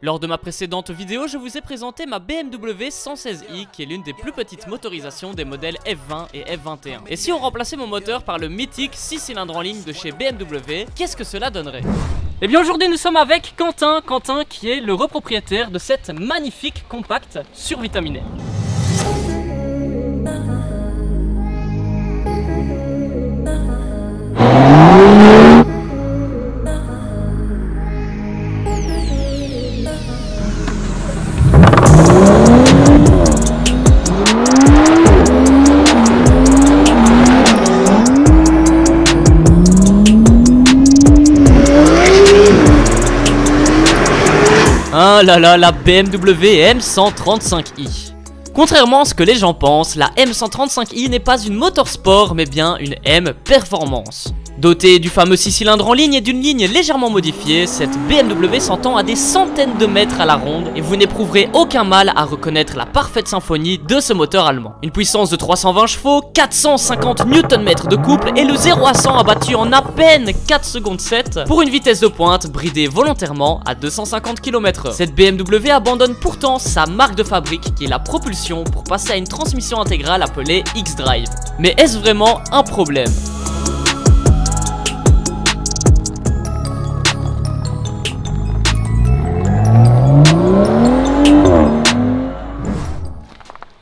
Lors de ma précédente vidéo, je vous ai présenté ma BMW 116i qui est l'une des plus petites motorisations des modèles F20 et F21. Et si on remplaçait mon moteur par le mythique 6 cylindres en ligne de chez BMW, qu'est-ce que cela donnerait? Eh bien aujourd'hui nous sommes avec Quentin qui est le propriétaire de cette magnifique compacte survitaminée. Ah là là, la BMW M135i. Contrairement à ce que les gens pensent, la M135i n'est pas une motorsport mais bien une M performance. Dotée du fameux 6 cylindres en ligne et d'une ligne légèrement modifiée, cette BMW s'entend à des centaines de mètres à la ronde et vous n'éprouverez aucun mal à reconnaître la parfaite symphonie de ce moteur allemand. Une puissance de 320 chevaux, 450 Nm de couple et le 0 à 100 abattu en à peine 4 secondes 7 pour une vitesse de pointe bridée volontairement à 250 km/h. Cette BMW abandonne pourtant sa marque de fabrique qui est la propulsion pour passer à une transmission intégrale appelée X-Drive. Mais est-ce vraiment un problème ?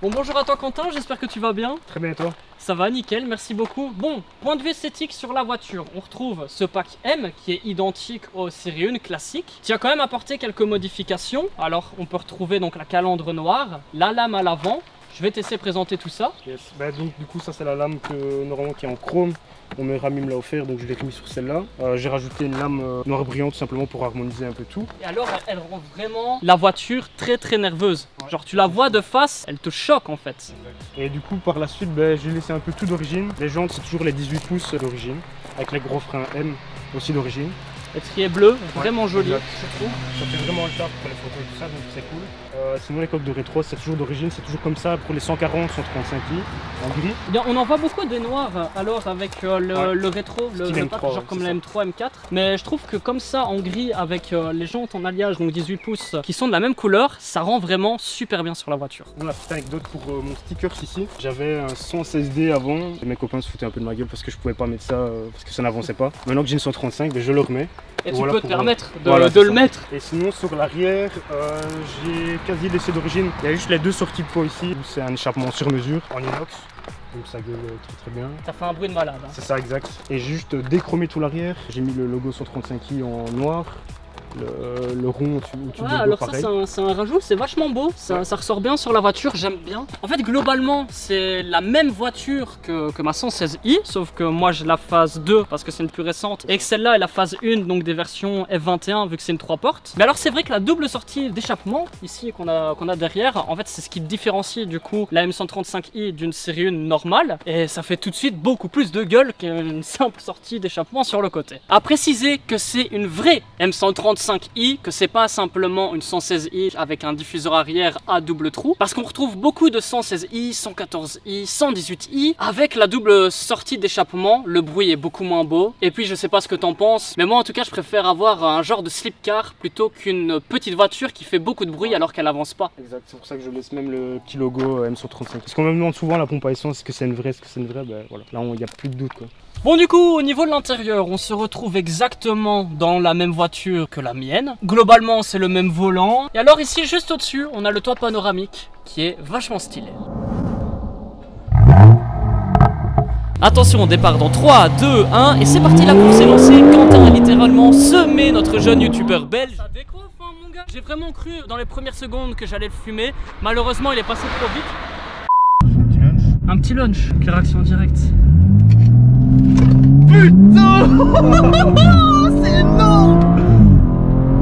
Bon, bonjour à toi Quentin, j'espère que tu vas bien. Très bien et toi? Ça va, nickel, merci beaucoup. Bon, point de vue esthétique sur la voiture, on retrouve ce pack M qui est identique au série 1 classique. Tu as quand même apporté quelques modifications. Alors on peut retrouver donc la calandre noire, la lame à l'avant. Je vais t'essayer de présenter tout ça. Yes. Bah, donc du coup ça c'est la lame que normalement qui est en chrome. Mon meilleur ami me l'a offert donc je l'ai remis sur celle-là. J'ai rajouté une lame noire brillante tout simplement pour harmoniser un peu tout. Et alors elle rend vraiment la voiture très nerveuse. Ouais. Genre tu la vois de face, elle te choque en fait. Exact. Et du coup par la suite j'ai laissé un peu tout d'origine. Les jantes c'est toujours les 18 pouces d'origine. Avec les gros freins M aussi d'origine. Étrier bleu, vraiment joli, exact. Je trouve. Ça fait vraiment le taf pour les photos et tout ça, donc c'est cool. Sinon les coques de rétro, c'est toujours d'origine, c'est toujours comme ça pour les 140, 135i, en gris. Bien, on en voit beaucoup des noirs alors avec le rétro, le M3, genre comme la M3, M4. Mais je trouve que comme ça en gris avec les jantes en alliage, donc 18 pouces, qui sont de la même couleur, ça rend vraiment super bien sur la voiture. La petite anecdote pour mon sticker ici, j'avais un 116D avant, et mes copains se foutaient un peu de ma gueule parce que je pouvais pas mettre ça, parce que ça n'avançait pas. Maintenant que j'ai une 135, je le remets. Et voilà, tu peux te permettre de le mettre. Et sinon sur l'arrière, j'ai quasi laissé d'origine. Il y a juste les deux sorties de poids ici. C'est un échappement sur mesure en inox. Donc ça gueule très bien. Ça fait un bruit de malade. Hein. C'est ça exact. Et j'ai juste déchromé tout l'arrière. J'ai mis le logo 135i en noir. Le rond où tu alors pareil. Ça c'est un rajout, c'est vachement beau, ça ressort bien sur la voiture, j'aime bien. En fait globalement c'est la même voiture que ma 116i, sauf que moi j'ai la phase 2 parce que c'est une plus récente et que celle-là est la phase 1 donc des versions F21 vu que c'est une 3 portes. Mais alors c'est vrai que la double sortie d'échappement ici qu'on a derrière, en fait c'est ce qui différencie du coup la M135i d'une série 1 normale et ça fait tout de suite beaucoup plus de gueule qu'une simple sortie d'échappement sur le côté. À préciser que c'est une vraie M135i, que c'est pas simplement une 116i avec un diffuseur arrière à double trou, parce qu'on retrouve beaucoup de 116i, 114i, 118i avec la double sortie d'échappement. Le bruit est beaucoup moins beau et puis je sais pas ce que t'en penses, mais moi en tout cas je préfère avoir un genre de slip car plutôt qu'une petite voiture qui fait beaucoup de bruit alors qu'elle avance pas. Exact, c'est pour ça que je laisse même le petit logo M135. Parce qu'on me demande souvent la pompe à essence, est-ce que c'est une vraie, ben voilà, là il n'y a plus de doute quoi. Bon du coup au niveau de l'intérieur on se retrouve exactement dans la même voiture que la mienne. Globalement c'est le même volant. Et alors ici juste au dessus on a le toit panoramique qui est vachement stylé. Attention, départ dans 3, 2, 1 et c'est parti, la course est lancée. Quentin a littéralement semé notre jeune youtubeur belge. Ça décoiffe hein mon gars. J'ai vraiment cru dans les premières secondes que j'allais le fumer. Malheureusement il est passé trop vite. Un petit lunch, quelle réaction directe. Putain. C'est énorme.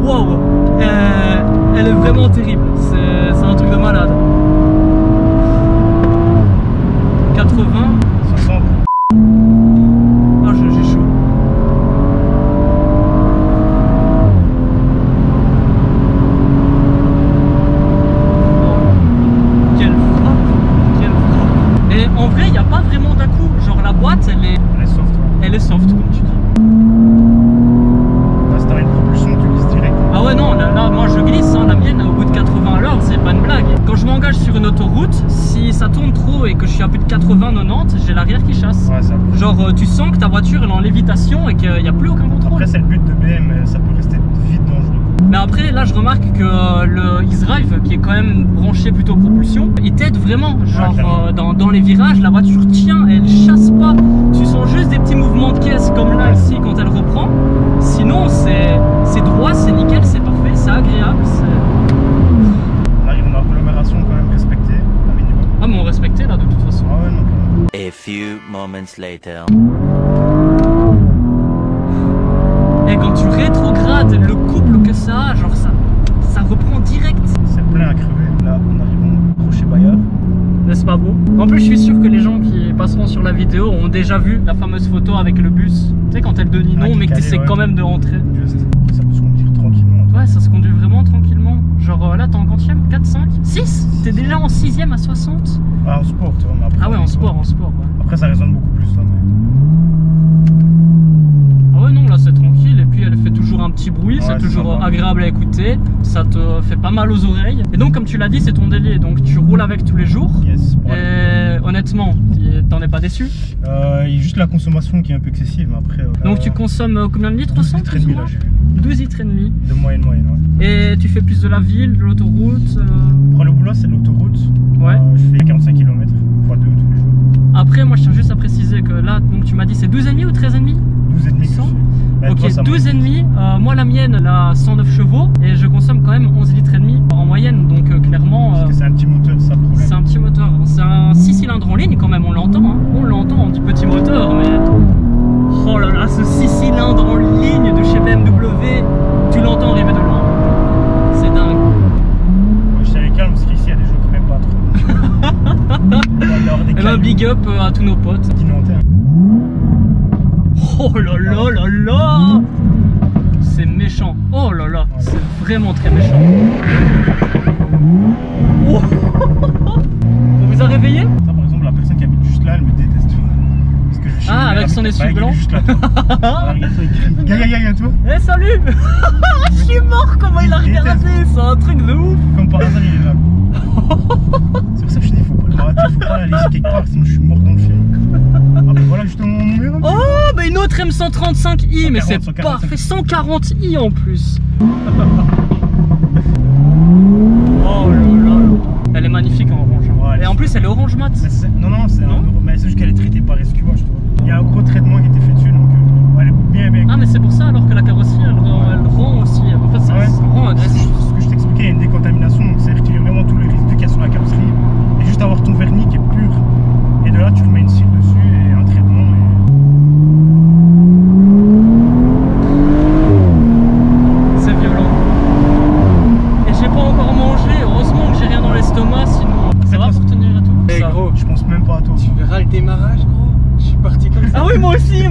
Wow, elle est vraiment terrible, c'est un truc de malade. 80, 60. Ah j'ai chaud. Quelle frappe. Et en vrai il n'y a pas vraiment d'à-coup, genre la boîte elle est soft. Elle est soft comme tu dis. Si t'as une propulsion tu glisses direct. Ah ouais non, là moi je glisse, hein, la ça tourne trop et que je suis à plus de 80-90, j'ai l'arrière qui chasse. Ouais, ça. Genre tu sens que ta voiture elle est en lévitation et qu'il n'y a plus aucun contrôle. Après c'est le but de BM, mais ça peut rester vite dangereux. Mais après là je remarque que le xDrive qui est quand même branché plutôt propulsion, il t'aide vraiment. Genre dans les virages la voiture tient, elle chasse pas. Tu sens juste des petits mouvements de caisse comme là ici quand elle reprend. Sinon c'est droit, c'est nickel, c'est parfait, c'est agréable. On arrive en agglomération quand même respectée, un minimum. Ah mais on respectait là de toute façon. Ah ouais non. A few moments later. Et quand tu rétrogrades le couple que ça a, genre ça reprend direct. C'est plein à crever. Là on arrive au Crochet Bayard. N'est-ce pas beau? En plus je suis sûr que les gens qui passeront sur la vidéo ont déjà vu la fameuse photo avec le bus. Tu sais quand elle te dit non mais que tu essaies quand même de rentrer. Juste. Ça peut se conduire tranquillement. Ouais ça se conduit vraiment tranquillement. Genre là t'es en quantième? 4, 5, 6? T'es déjà en 6ème à 60? Ah en sport tu vois. Mais après, Ah ouais en sport ouais. Après ça résonne beaucoup plus là. Mais... Ah ouais non là c'est tranquille et puis elle fait toujours un petit bruit, Ouais, c'est toujours sympa. agréable à écouter, ça te fait pas mal aux oreilles. Et donc comme tu l'as dit c'est ton délire, donc tu roules avec tous les jours. Yes. Et honnêtement, t'en es pas déçu? Il y a juste la consommation qui est un peu excessive, mais après... Donc tu consommes combien de litres au 12 100 litres et demi là j'ai vu. 12 litres et demi. De moyenne ouais. Et tu fais plus de la ville, de l'autoroute Pour le boulot c'est l'autoroute. Ouais. Je fais 45 km x 2 tous les jours. Après moi je tiens juste à préciser que là, donc tu m'as dit c'est 12,5 ou 13,5? 12,5 100. Mais Ok, toi, ça 12,5, moi la mienne elle a 109 chevaux et je consomme quand même 11 litres et demi en moyenne, donc clairement parce que c'est un petit moteur, c'est ça le problème. c'est un petit moteur, c'est un 6 cylindres en ligne quand même, on l'entend, hein. On l'entend, on dit petit moteur mais oh là là, ce 6 cylindres en ligne de chez BMW, tu l'entends arriver de loin, c'est dingue. Moi, je savais calme parce qu'ici il y a des gens qui m'aiment pas trop. Et ben big up à tous nos potes. Oh là là là là, c'est méchant. Oh là là, c'est vraiment très méchant. Oh. On vous a réveillé? Ça, par exemple, la personne qui habite juste là, elle me déteste. Parce que je avec son essuie blanc. Juste là, toi. Eh salut. Je suis mort, comment il a regardé, c'est un truc de ouf. Comme par hasard, il est là. C'est pour ça que je dis, faut pas la laisser quelque part, sinon je suis mort dans le film. Ah bah voilà justement mon numéro. Oh bah une autre M135i, mais c'est 140, parfait, 140i en plus. Oh là là, elle est magnifique en orange. Ouais, et en plus elle est orange mat. Non, c'est mais c'est juste qu'elle est traitée par SQH, tu vois. Il y a un gros traitement qui a été fait dessus, donc elle est bien. Ah mais c'est pour ça alors que la carrosserie elle rend aussi, en fait ça rend agressif. Ce que je t'expliquais, il y a une décontamination, donc ça retire vraiment tous les risques qu'il y a sur la carrosserie. Et juste avoir ton vernis qui est pur. Et de là tu remets une cire dessus et un traitement. C'est violent. Et j'ai pas encore mangé, heureusement que j'ai rien dans l'estomac, sinon ça va pour tenir et tout. Hey, gros, je pense même pas à toi. Tu verras le démarrage, gros. Je suis parti comme ça. Ah oui moi aussi.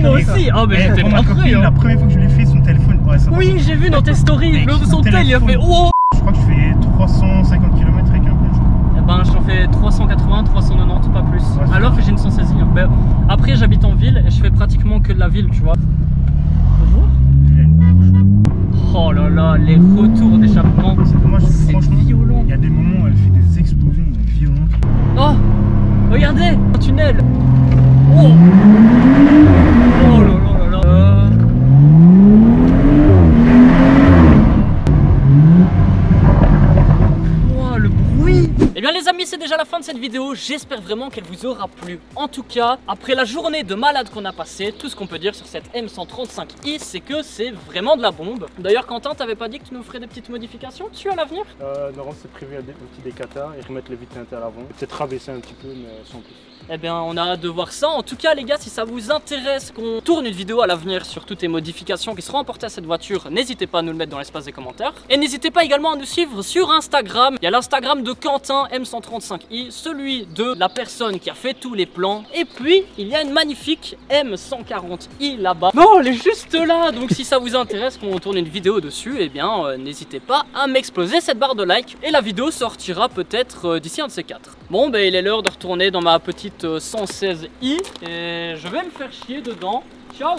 Ah mais j'étais pas prêt. La première fois que je l'ai fait, son téléphone. Ouais, ça oui j'ai vu dans tes stories, son tel il a fait oh. Je crois que je fais 350 km avec un peu. Eh ben j'en fais 380, 390, pas plus. Ouais, alors que j'ai une 116. Ben, après j'habite en ville et je fais pratiquement que de la ville, tu vois. Bonjour. Oh là là, les retours d'échappement. C'est dommage, franchement. Violent. Il y a des moments où elle fait des explosions violentes. Oh, regardez, un tunnel. Oh. Oh là là là là. Oh, le bruit. Eh bien les amis, c'est déjà la fin de cette vidéo, j'espère vraiment qu'elle vous aura plu. En tout cas, après la journée de malade qu'on a passée, tout ce qu'on peut dire sur cette M135i, c'est que c'est vraiment de la bombe. D'ailleurs Quentin, t'avais pas dit que tu nous ferais des petites modifications dessus à l'avenir? Non, c'est prévu un petit décata et remettre les vitres teintées à l'avant. Peut-être rabaisser un petit peu, mais sans plus. Eh bien on a hâte de voir ça. En tout cas les gars, si ça vous intéresse qu'on tourne une vidéo à l'avenir sur toutes les modifications qui seront apportées à cette voiture, n'hésitez pas à nous le mettre dans l'espace des commentaires. Et n'hésitez pas également à nous suivre sur Instagram. Il y a l'Instagram de Quentin M135i, celui de la personne qui a fait tous les plans. Et puis il y a une magnifique M140i là-bas. Non, elle est juste là. Donc si ça vous intéresse qu'on tourne une vidéo dessus, eh bien n'hésitez pas à m'exploser cette barre de like. Et la vidéo sortira peut-être d'ici un de ces quatre. Bon ben il est l'heure de retourner dans ma petite 116i et je vais me faire chier dedans. Ciao.